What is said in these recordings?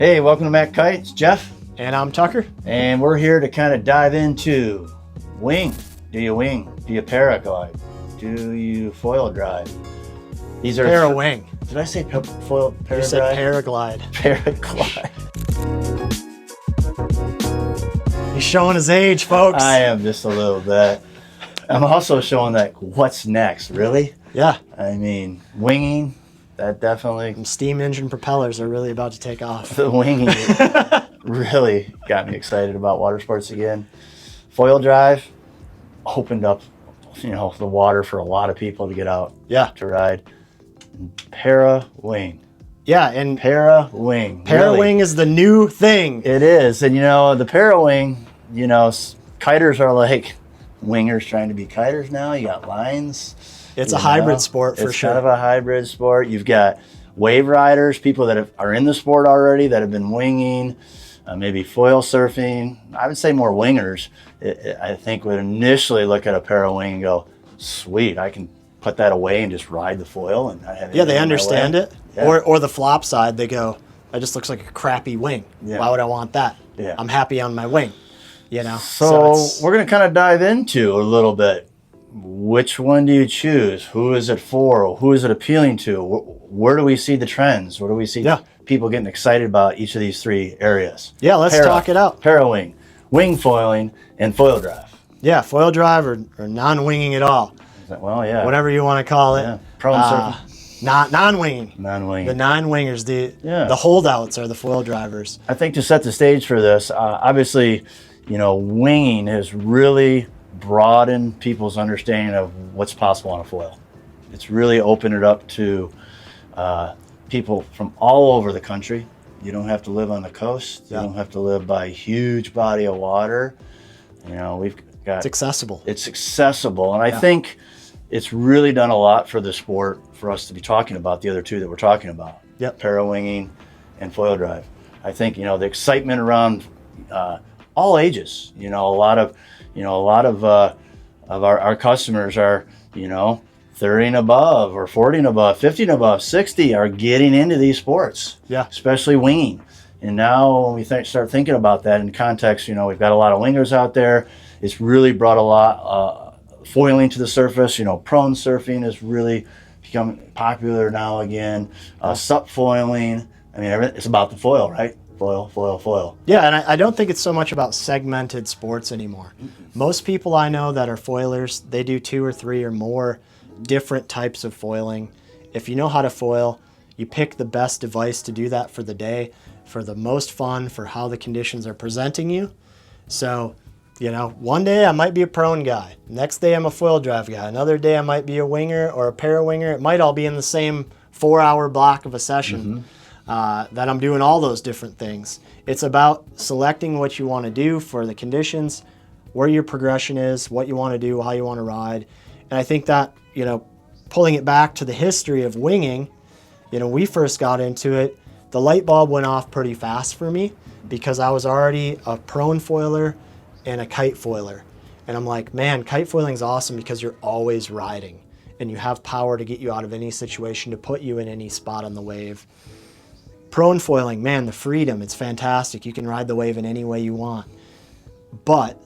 Hey, welcome to MACkite. It's Jeff. And I'm Tucker. And we're here to kind of dive into wing. Do you wing? Do you paraglide? Do you foil drive? These are Parawing. Did I say foil paraglide? You said paraglide. Paraglide. He's showing his age, folks. I am just a little bit. I'm also showing that what's next, really? Yeah. I mean, winging, that definitely... And steam engine propellers are really about to take off. The winging really got me excited about water sports again. Foil drive opened up, the water for a lot of people to get out to ride. Parawing. Yeah, and Parawing. Parawing is the new thing. It is. And the Parawing, kiters are like wingers trying to be kiters now. You got lines. It's a hybrid sport for sure. It's kind of a hybrid sport. You've got wave riders, people that are in the sport already that have been winging, maybe foil surfing. I would say more wingers. I think would initially look at a Parawing and go, sweet, I can put that away and just ride the foil. And not have they understand it. Yeah. Or the flop side, they go, that just looks like a crappy wing. Yeah. Why would I want that? Yeah. I'm happy on my wing. So we're going to kind of dive into a little bit. Which one do you choose? Who is it for? Who is it appealing to? Where do we see the trends? Where do we see people getting excited about each of these three areas? Yeah, let's talk it out. Parawing, wing foiling, and foil drive. Yeah, foil drive or non-winging at all. Well, yeah. Whatever you want to call it. Yeah. Prone surfing. Non-winging. Non-winging. The non-wingers, the holdouts are the foil drivers. I think to set the stage for this, obviously, winging has really broadened people's understanding of what's possible on a foil. It's really opened it up to people from all over the country. You don't have to live on the coast. You don't have to live by a huge body of water. We've got... It's accessible. It's accessible. And I think it's really done a lot for the sport for us to be talking about the other two that we're talking about. Yep. Parawinging and foil drive. I think, the excitement around all ages, a lot of our customers are, 30 and above or 40 and above, 50 and above, 60 are getting into these sports, especially winging. And now when we start thinking about that in context, we've got a lot of wingers out there. It's really brought a lot foiling to the surface. Prone surfing has really become popular now again. Sup foiling. I mean, it's about the foil, right? Foil. Yeah, and I don't think it's so much about segmented sports anymore. Most people I know that are foilers, they do 2 or 3 or more different types of foiling. If you know how to foil, you pick the best device to do that for the day, for the most fun, for how the conditions are presenting you. So, one day I might be a prone guy. Next day I'm a foil drive guy. Another day I might be a winger or a parawinger. It might all be in the same 4-hour block of a session. That I'm doing all those different things. It's about selecting what you want to do for the conditions, where your progression is, what you want to do, how you want to ride. And I think that, pulling it back to the history of winging, we first got into it, the light bulb went off pretty fast for me because I was already a prone foiler and a kite foiler. And I'm like, man, kite foiling is awesome because you're always riding and you have power to get you out of any situation, to put you in any spot on the wave. Prone foiling, man, the freedom, it's fantastic. You can ride the wave in any way you want. But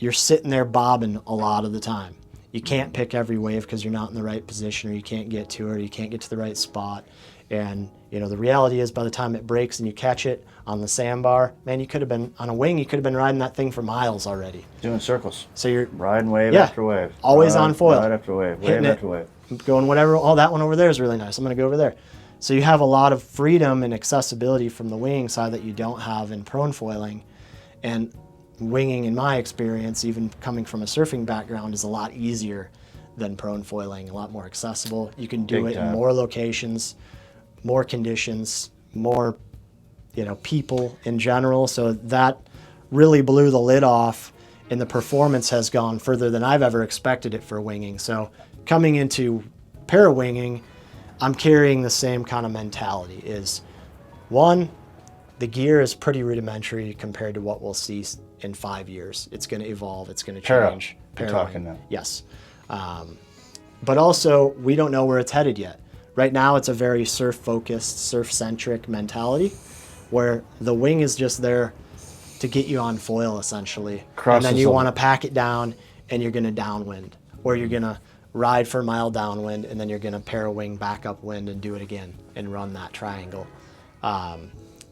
you're sitting there bobbing a lot of the time. You can't pick every wave because you're not in the right position, or you can't get to it, or you can't get to the right spot. And, the reality is by the time it breaks and you catch it on the sandbar, man, you could have been, on a wing, you could have been riding that thing for miles already. Doing circles. So you're riding wave after wave. Always on foil. Ride after wave, wave after wave. Going whatever, that one over there is really nice. I'm going to go over there. So you have a lot of freedom and accessibility from the winging side that you don't have in prone foiling. And winging, in my experience, even coming from a surfing background, is a lot easier than prone foiling, a lot more accessible. You can do it in more locations, more conditions, more people in general. So that really blew the lid off, and the performance has gone further than I've ever expected it for winging. So coming into parawinging, I'm carrying the same kind of mentality. Is one, the gear is pretty rudimentary compared to what we'll see in 5 years. It's going to evolve. It's going to change. You're talking now. Yes. But also, we don't know where it's headed yet. Right now, it's a very surf-focused, surf-centric mentality. where the wing is just there to get you on foil essentially. Crosses and then you the- want to pack it down and you're going to downwind, or you're going to ride for a mile downwind and then you're going to parawing back upwind and do it again and run that triangle.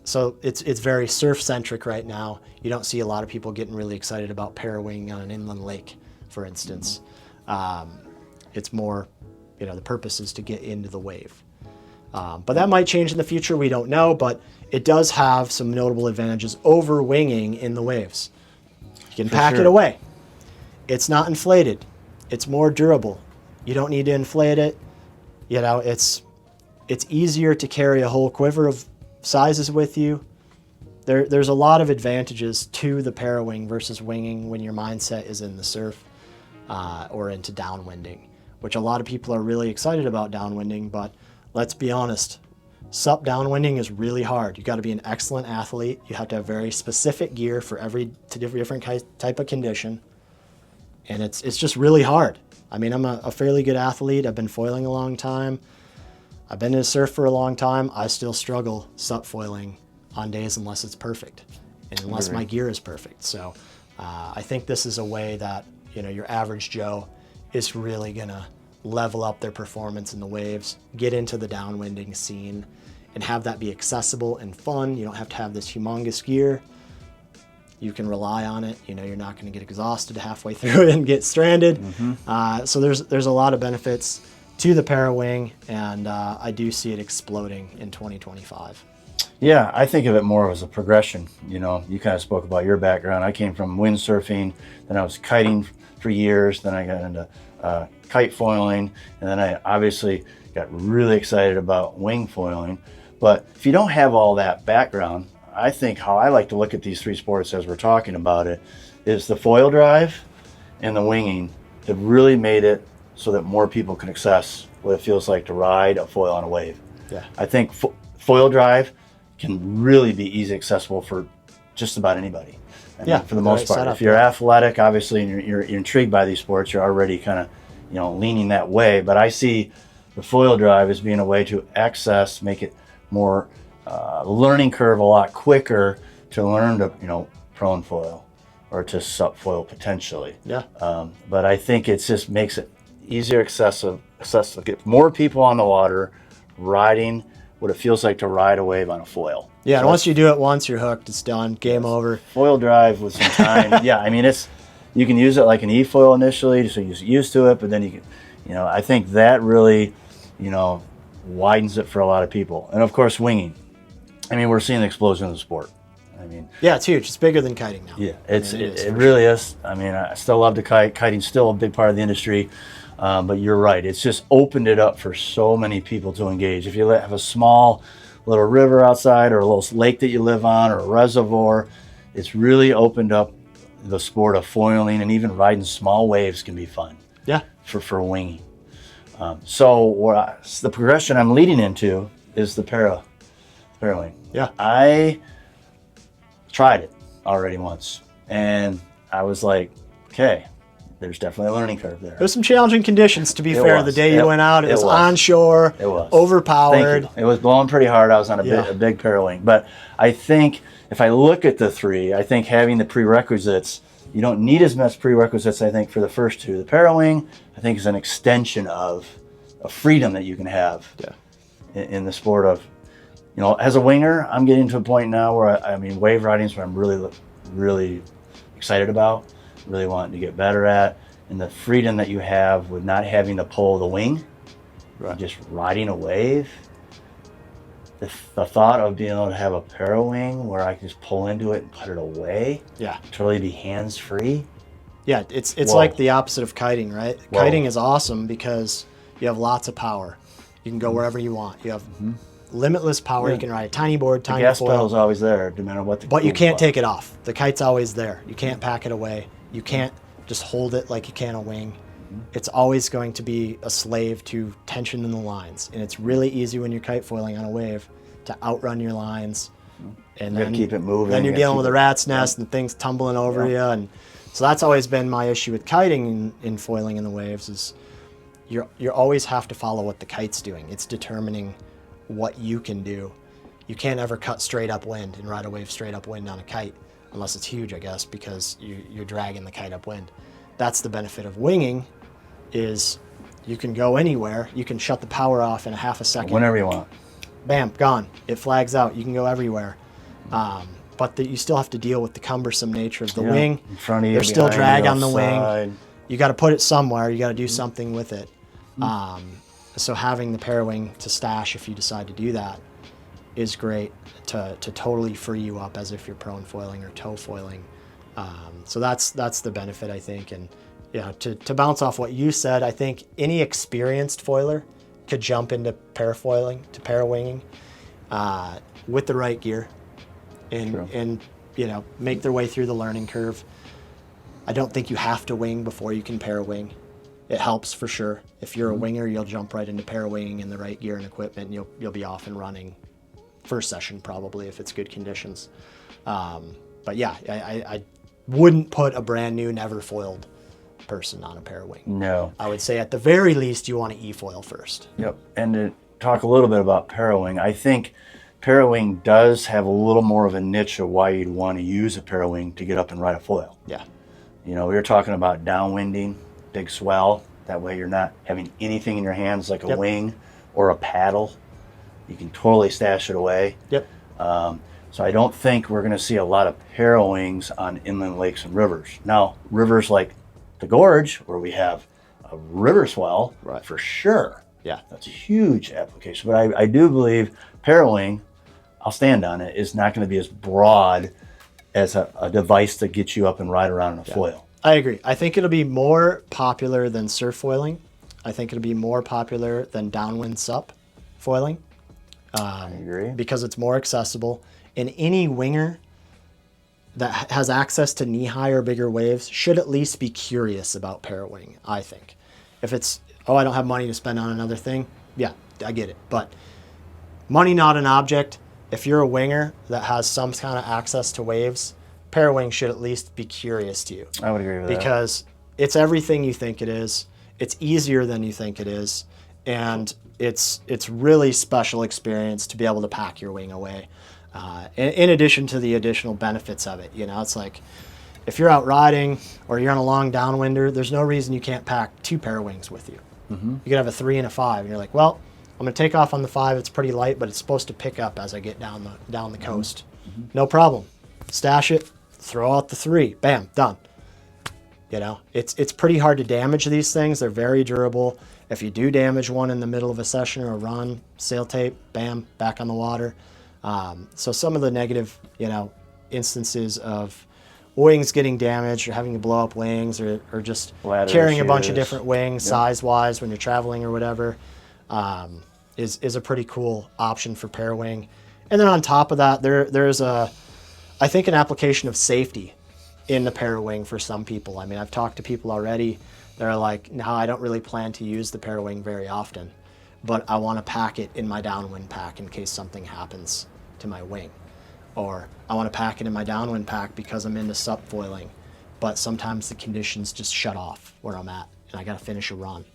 So it's very surf centric right now. You don't see a lot of people getting really excited about parawing on an inland lake, for instance. It's more, the purpose is to get into the wave. But that might change in the future. We don't know, but it does have some notable advantages over winging in the waves. You can pack it away. It's not inflated. It's more durable. You don't need to inflate it. It's easier to carry a whole quiver of sizes with you. There's a lot of advantages to the parawing versus winging when your mindset is in the surf or into downwinding, which a lot of people are really excited about downwinding, but let's be honest, sup downwinding is really hard. You got to be an excellent athlete. You have to have very specific gear for every different type of condition, and it's just really hard. I mean, I'm a fairly good athlete. I've been foiling a long time. I've been in surf for a long time. I still struggle sup foiling on days unless it's perfect and unless my gear is perfect. So I think this is a way that your average Joe is really gonna level up their performance in the waves, get into the downwinding scene, and have that be accessible and fun. You don't have to have this humongous gear. You can rely on it. You're not going to get exhausted halfway through it and get stranded. So there's a lot of benefits to the parawing, and I do see it exploding in 2025. Yeah, I think of it more as a progression. You kind of spoke about your background. I came from windsurfing, then I was kiting for years, then I got into kite foiling, and then I obviously got really excited about wing foiling. But if you don't have all that background, I think how I like to look at these three sports as we're talking about it is the foil drive and the winging have really made it so that more people can access what it feels like to ride a foil on a wave. Yeah. I think foil drive can really be easy accessible for just about anybody. I mean, for the most part. If you're athletic, obviously, and you're intrigued by these sports, you're already kind of leaning that way. But I see the foil drive as being a way to access, make it more learning curve a lot quicker to learn to prone foil or to sup foil potentially. Yeah. But I think it just makes it easier accessible, get more people on the water riding what it feels like to ride a wave on a foil. Yeah, and once you do it once, you're hooked. It's done. Game over. Foil drive with some time. Yeah, I mean, you can use it like an e-foil initially, so you get used to it, but then you can, I think that really, widens it for a lot of people. And of course, winging. I mean, we're seeing the explosion of the sport. I mean, yeah, it's huge. It's bigger than kiting now. Yeah, it really is. I mean, I still love to kite. Kiting's still a big part of the industry. But you're right. It's just opened it up for so many people to engage. If you have a small little river outside or a little lake that you live on or a reservoir, it's really opened up the sport of foiling, and even riding small waves can be fun. Yeah. For winging. So the progression I'm leading into is the parawing. Yeah. I tried it already once, and I was like, okay, there's definitely a learning curve there. There's some challenging conditions, to be fair. The day you went out, it was onshore, it was overpowered. It was blowing pretty hard. I was on a big parawing. But I think if I look at the three, I think having the prerequisites, you don't need as much prerequisites, I think, for the first two. The parawing, I think, is an extension of a freedom that you can have in the sport of, as a winger, I'm getting to a point now where, wave riding is what I'm really, really excited about. Really wanting to get better at, and the freedom that you have with not having to pull the wing, just riding a wave. The thought of being able to have a parawing where I can just pull into it and put it away, totally be hands free. Yeah, it's like the opposite of kiting, right? Whoa. Kiting is awesome because you have lots of power. You can go wherever you want. You have limitless power. You can ride a tiny board, tiny gas foil. pedal's always there, no matter what. But you can't take it off. The kite's always there. You can't pack it away. You can't just hold it like you can a wing. It's always going to be a slave to tension in the lines. And it's really easy when you're kite foiling on a wave to outrun your lines. And then keep it moving. Then you're dealing with a rat's nest and things tumbling over you. And so that's always been my issue with kiting in foiling in the waves is you always have to follow what the kite's doing. It's determining what you can do. You can't ever cut straight upwind and ride a wave straight upwind on a kite, unless it's huge, I guess, because you're dragging the kite upwind. That's the benefit of winging, is you can go anywhere. You can shut the power off in a half a second. Whenever you want. Bam, gone. It flags out. You can go everywhere. But you still have to deal with the cumbersome nature of the wing. In front of you, there's still drag you, on the outside. wing. You got to put it somewhere. You got to do something with it. So having the parawing to stash, if you decide to do that, is great to totally free you up as if you're prone foiling or tow foiling. So that's the benefit, I think. And yeah, to bounce off what you said, I think any experienced foiler could jump into parafoiling, to parawinging, with the right gear, and make their way through the learning curve. I don't think you have to wing before you can parawing. It helps for sure. If you're a winger, you'll jump right into parawinging in the right gear and equipment, and you'll be off and running first session probably if it's good conditions. But yeah, I wouldn't put a brand new, never foiled person on a parawing. No. I would say at the very least you want to e-foil first. Yep. And to talk a little bit about parawing, I think parawing does have a little more of a niche of why you'd want to use a parawing to get up and ride a foil. Yeah. We were talking about downwinding, big swell. That way you're not having anything in your hands like a wing or a paddle. You can totally stash it away. Yep. So I don't think we're going to see a lot of parawings on inland lakes and rivers. Now, rivers like the Gorge, where we have a river swell, for sure. Yeah. That's a huge application. But I do believe parawing, I'll stand on it, is not going to be as broad as a device to get you up and ride around in a foil. I agree. I think it'll be more popular than surf foiling. I think it'll be more popular than downwind sup foiling. I agree. Because it's more accessible. And any winger that has access to knee-high or bigger waves should at least be curious about parawing, I think. If it's, I don't have money to spend on another thing, yeah, I get it. But money not an object. If you're a winger that has some kind of access to waves, parawing should at least be curious to you. I would agree with that. Because it's everything you think it is. It's easier than you think it is. And it's really special experience to be able to pack your wing away. In addition to the additional benefits of it, it's like if you're out riding or you're on a long downwinder, there's no reason you can't pack 2 parawings with you. You could have a 3 and a 5, and you're like, well, I'm going to take off on the 5. It's pretty light, but it's supposed to pick up as I get down the coast. No problem. Stash it, throw out the 3, bam, done. It's pretty hard to damage these things. They're very durable. If you do damage one in the middle of a session or a run, sail tape, bam, back on the water. So some of the negative, instances of wings getting damaged or having to blow up wings or just Ladder carrying a bunch of issues. different wings size-wise when you're traveling or whatever, is a pretty cool option for parawing. And then on top of that, there's I think an application of safety in the parawing for some people. I mean, I've talked to people already. They're like, no, I don't really plan to use the parawing very often, but I want to pack it in my downwind pack in case something happens to my wing. Or I want to pack it in my downwind pack because I'm into sup foiling, but sometimes the conditions just shut off where I'm at and I got to finish a run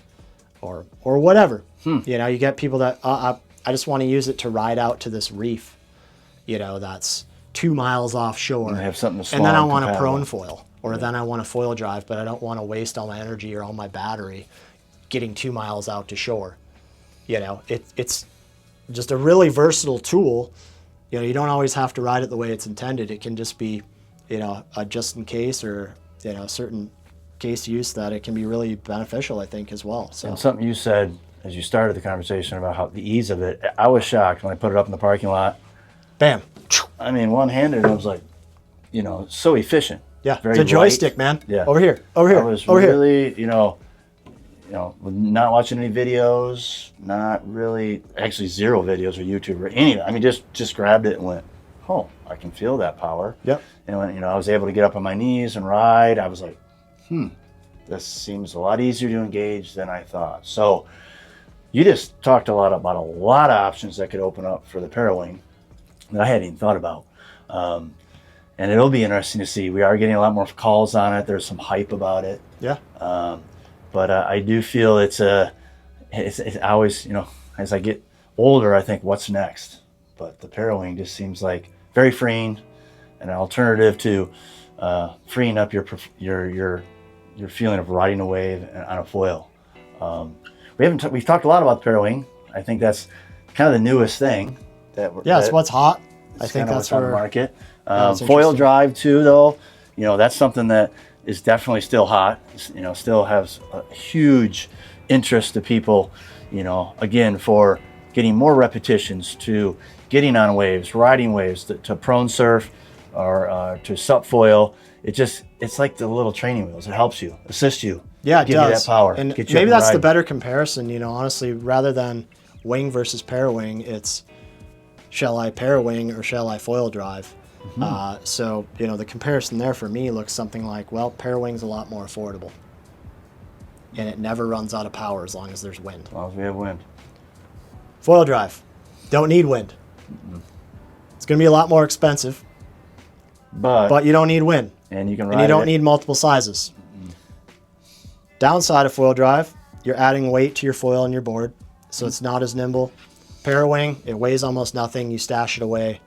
or whatever. You get people that, I just want to use it to ride out to this reef, that's 2 miles offshore. And have something to and then I want compatible. a prone foil. Or then I want a foil drive, but I don't want to waste all my energy or all my battery getting 2 miles out to shore. It's just a really versatile tool. You don't always have to ride it the way it's intended. It can just be, a just in case or, certain case use that it can be really beneficial, I think, as well. So And something you said as you started the conversation about how the ease of it, I was shocked when I put it up in the parking lot. bam. I mean, one-handed, I was like, so efficient. Yeah, Very it's a joystick, light. man. Yeah. Over here. I was really, not watching any videos, not really, actually 0 videos or YouTube or anything. I mean, just grabbed it and went, oh, I can feel that power. Yep. And when, I was able to get up on my knees and ride, I was like, this seems a lot easier to engage than I thought. So you just talked about a lot of options that could open up for the parawing that I hadn't even thought about. And it'll be interesting to see. We are getting a lot more calls on it. There's some hype about it. Yeah. But I do feel it's always, as I get older, I think, what's next? but the parawing just seems like very freeing, and an alternative to freeing up your feeling of riding a wave on a foil. We've talked a lot about parawing. I think that's kind of the newest thing it's what's hot. I think that's what's on the market. that's Foil drive too, though. That's something that is definitely still hot. Still has a huge interest to people. Again, for getting more repetitions, to getting on waves, riding waves, to prone surf, or to sup foil. It's like the little training wheels. It helps you, assists you. Yeah, it give does. You that power. And maybe that's the better comparison. Honestly, rather than wing versus parawing, it's shall I parawing or shall I foil drive? Mm-hmm. So the comparison there for me looks something like, well, parawing's a lot more affordable, and it never runs out of power as long as there's wind. As long as we have wind. Foil drive, don't need wind. Mm-hmm. It's going to be a lot more expensive, but you don't need wind, and you can ride and you don't need multiple sizes. Mm-hmm. Downside of foil drive, you're adding weight to your foil and your board, so it's not as nimble. Parawing, it weighs almost nothing. You stash it away.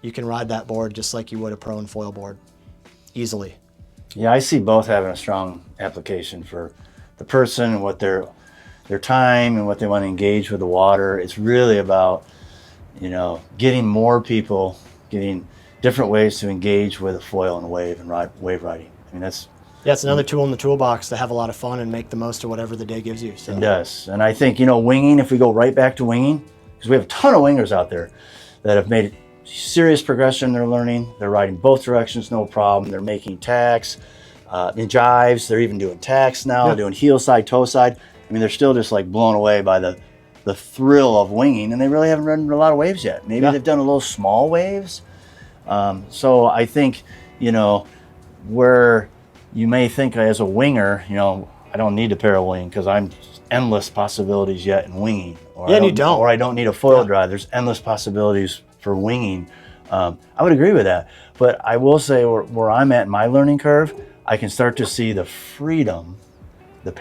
You can ride that board just like you would a prone foil board easily. Yeah, I see both having a strong application for the person and what their time and what they want to engage with the water. It's really about, getting more people, getting different ways to engage with a foil and a wave and wave riding. I mean, it's another tool in the toolbox to have a lot of fun and make the most of whatever the day gives you. So. It does. And I think, winging, if we go right back to winging, because we have a ton of wingers out there that have made serious progression in their learning. They're riding both directions, no problem. They're making tacks, in jives. They're even doing tacks now, doing heel side, toe side. I mean, they're still just like blown away by the thrill of winging, and they really haven't ridden a lot of waves yet. Maybe they've done a little small waves. So I think, where you may think as a winger, I don't need a parawing because I'm endless possibilities yet in winging. Or and you don't. Or I don't need a foil drive. There's endless possibilities for winging. I would agree with that. But I will say where I'm at in my learning curve, I can start to see the freedom the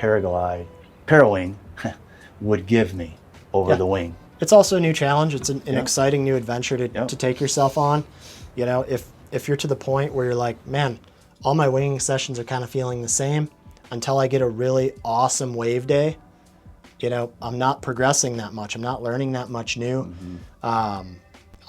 parawing would give me over the wing. It's also a new challenge. It's an exciting new adventure to take yourself on. If you're to the point where you're like, man, all my winging sessions are kind of feeling the same until I get a really awesome wave day, I'm not progressing that much. I'm not learning that much new. Mm-hmm.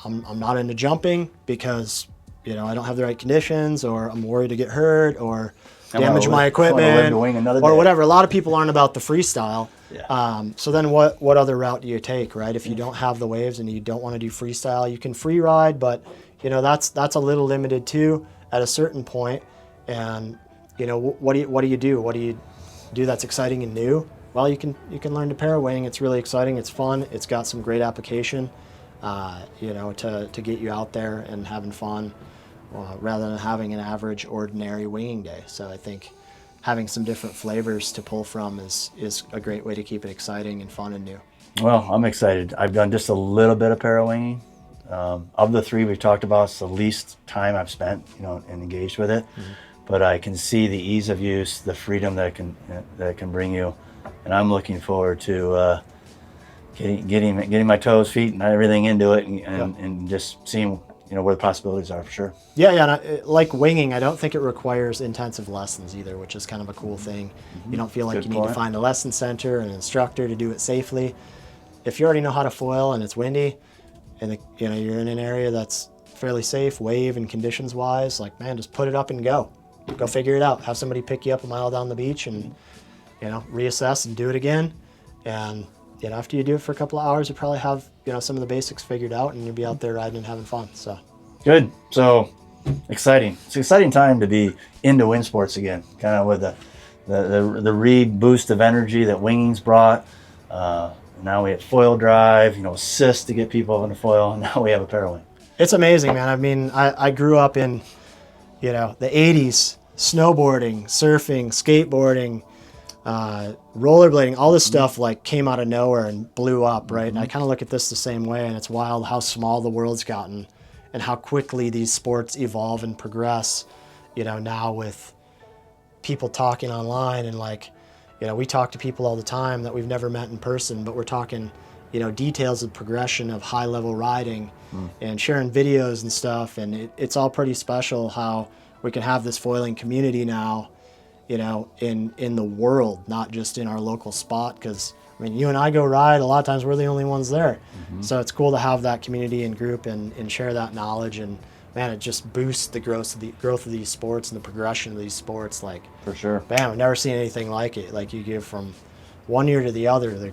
I'm not into jumping because, I don't have the right conditions, or I'm worried to get hurt or damage my equipment or whatever. A lot of people aren't about the freestyle. Yeah. So then what other route do you take, right? If you don't have the waves and you don't want to do freestyle, you can free ride, but that's a little limited too at a certain point. And what do you do? What do you do that's exciting and new? Well, you can learn to parawing. It's really exciting. It's fun. It's got some great application, to get you out there and having fun, rather than having an average, ordinary winging day. So I think having some different flavors to pull from is a great way to keep it exciting and fun and new. Well, I'm excited. I've done just a little bit of parawinging. Of the three we've talked about, it's the least time I've spent, and engaged with it. Mm-hmm. But I can see the ease of use, the freedom that it can bring you, and I'm looking forward to getting my toes, feet, and everything into it, and just seeing where the possibilities are for sure. Yeah, and like winging, I don't think it requires intensive lessons either, which is kind of a cool thing. Mm-hmm. You don't feel like you need to find a lesson center, an instructor to do it safely. If you already know how to foil and it's windy, and you're in an area that's fairly safe, wave and conditions wise, like, man, just put it up and go figure it out. Have somebody pick you up a mile down the beach and reassess and do it again. And after you do it for a couple of hours, you probably have some of the basics figured out, and you'll be out there riding and having fun. So good. So exciting. It's an exciting time to be into wind sports again, kind of with the reboost of energy that winging's brought. Now we have foil drive, assist to get people on the foil, and now we have a parawing. It's amazing, man. I mean, I grew up in the 80s, snowboarding, surfing, skateboarding, rollerblading, all this stuff like came out of nowhere and blew up, right? Mm-hmm. And I kind of look at this the same way, and it's wild how small the world's gotten and how quickly these sports evolve and progress, now with people talking online and we talk to people all the time that we've never met in person, but we're talking details of progression of high level riding and sharing videos and stuff. And it's all pretty special how we can have this foiling community now, in the world, not just in our local spot. Because you and I go ride, a lot of times we're the only ones there. So it's cool to have that community and group and share that knowledge. And man, it just boosts the growth of these sports and the progression of these sports. Like, for sure. Bam, I've never seen anything like it. Like, you give from one year to the other.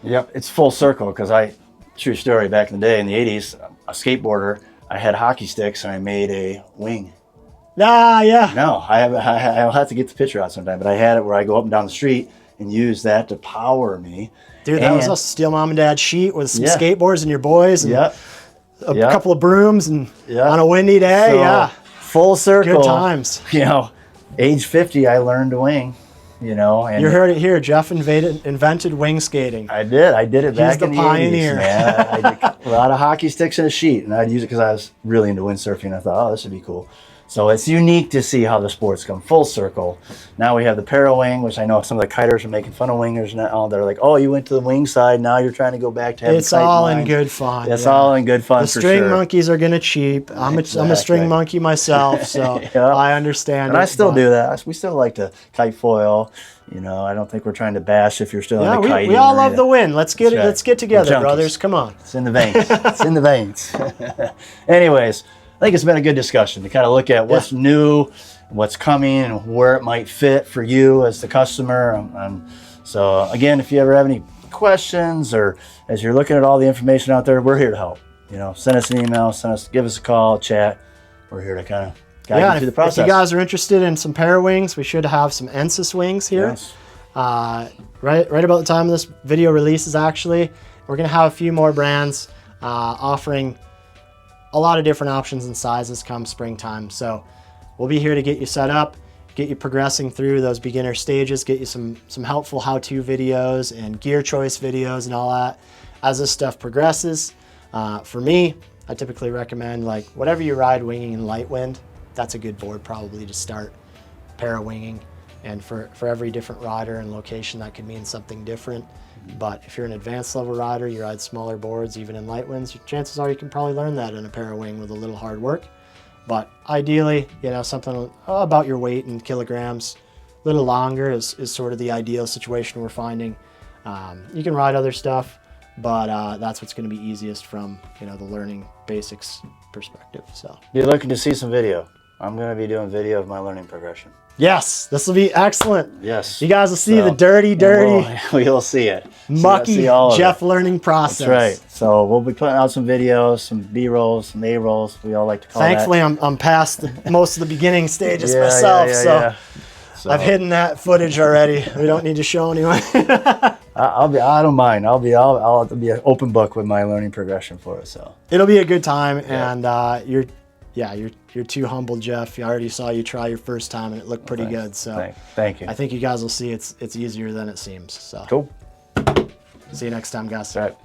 Yep, it's full circle, because true story, back in the day in the 80s, a skateboarder, I had hockey sticks and I made a wing. Yeah. No, I'll have to get the picture out sometime, but I had it where I go up and down the street and use that to power me. Dude, that was us. Steal mom and dad's sheet with some skateboards and your boys and a couple of brooms and on a windy day. So, full circle. Good times. Age 50, I learned to wing. And you heard it here. Jeff invented wing skating. I did it back in the 80s. He's the pioneer. Yeah, I did a lot of hockey sticks and a sheet, and I'd use it because I was really into windsurfing. I thought, this would be cool. So it's unique to see how the sports come full circle. Now we have the parawing, which I know some of the kiters are making fun of wingers now. They're like, oh, you went to the wing side, now you're trying to go back to having It's all in good fun. It's all in good fun, the for string sure. monkeys are gonna cheap. I'm a string monkey myself, so I understand. And I still do that. We still like to kite foil. I don't think we're trying to bash if you're still into kiting. We all love the wind. Let's get together, brothers. Come on. It's in the veins. It's in the veins. Anyways, I think it's been a good discussion to kind of look at what's new, what's coming, and where it might fit for you as the customer. So again, if you ever have any questions, or as you're looking at all the information out there, we're here to help. Send us an email, give us a call, chat. We're here to kind of guide you through the process. If you guys are interested in some parawings, we should have some Ensis wings here. Yes. Right about the time this video releases, actually, we're gonna have a few more brands offering a lot of different options and sizes come springtime. So we'll be here to get you set up, get you progressing through those beginner stages, get you some helpful how-to videos and gear choice videos and all that as this stuff progresses. For me, I typically recommend, like, whatever you ride winging in light wind, that's a good board probably to start parawinging. And for every different rider and location, that could mean something different. But if you're an advanced level rider, you ride smaller boards, even in light winds, chances are you can probably learn that in a parawing with a little hard work. But ideally, something about your weight in kilograms, a little longer is sort of the ideal situation we're finding. You can ride other stuff, but that's what's going to be easiest from the learning basics perspective. So you're looking to see some video. I'm going to be doing video of my learning progression. Yes, this will be excellent. Yes. You guys will see the dirty. We'll see it. Mucky Jeff learning process. That's right. So we'll be putting out some videos, some B-rolls, some A-rolls. We all like to call Thankfully, that. I'm past most of the beginning stages myself, so I've hidden that footage already. We don't need to show anyone. I don't mind. I'll be an open book with my learning progression for it. So it'll be a good time, and you're too humble, Jeff. I already saw you try your first time, and it looked pretty good. So thank you. I think you guys will see it's easier than it seems. So cool. See you next time, guys. All right.